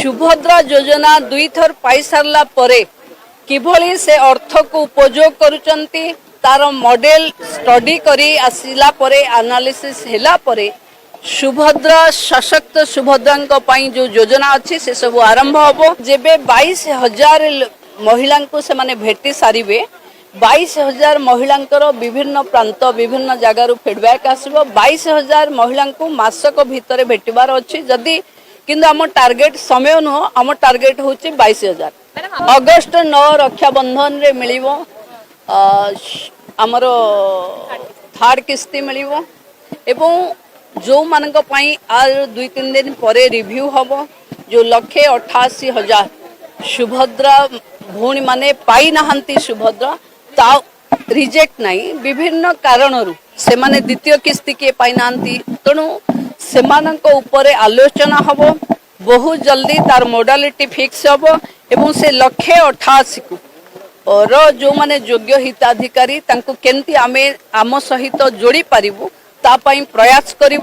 सुभद्रा योजना दुई थर पाई सारला परे किभली से अर्थ को उपयोग करुचंती तार मॉडल स्टडी करी आसिला परे एनालिसिस हैला परे सुभद्रा सशक्त सुभद्रा पई जो योजना अच्छी से सब आरंभ हबो जेबे 22,000 महिला को से माने भेटी सारिबे 22,000 महिलांकर विभिन्न प्रांत विभिन्न जगार फीडबैक आसबो 22,000 महिला को मासक भितर भेटबार अच्छी जदि किंतु आम टार्गेट समय नुह आम टार्गेट हूँ 22,000 अगस्ट 9 रक्षाबंधन रे मिलिबो आमर थर्ड किस्ती मिलिबो एवं जो मानक पई आज 2-3 दिन परे रिव्यू हबो जो 188,000 सुभद्रा भूणी माने पाई नहांती सुभद्रा ता रिजेक्ट नहीं विभिन्न कारणरू से माने द्वितीय किस्ती के पाई नहांती तेणु सेमानक ऊपर आलोचना हबो बहुत जल्दी तार मोडालिटी फिक्स हबो एवं से 188 को और जो माने योग्य हिताधिकारी तांको केंती आमे आम सहित जोड़ी पारिबु ता पई प्रयास करिबु।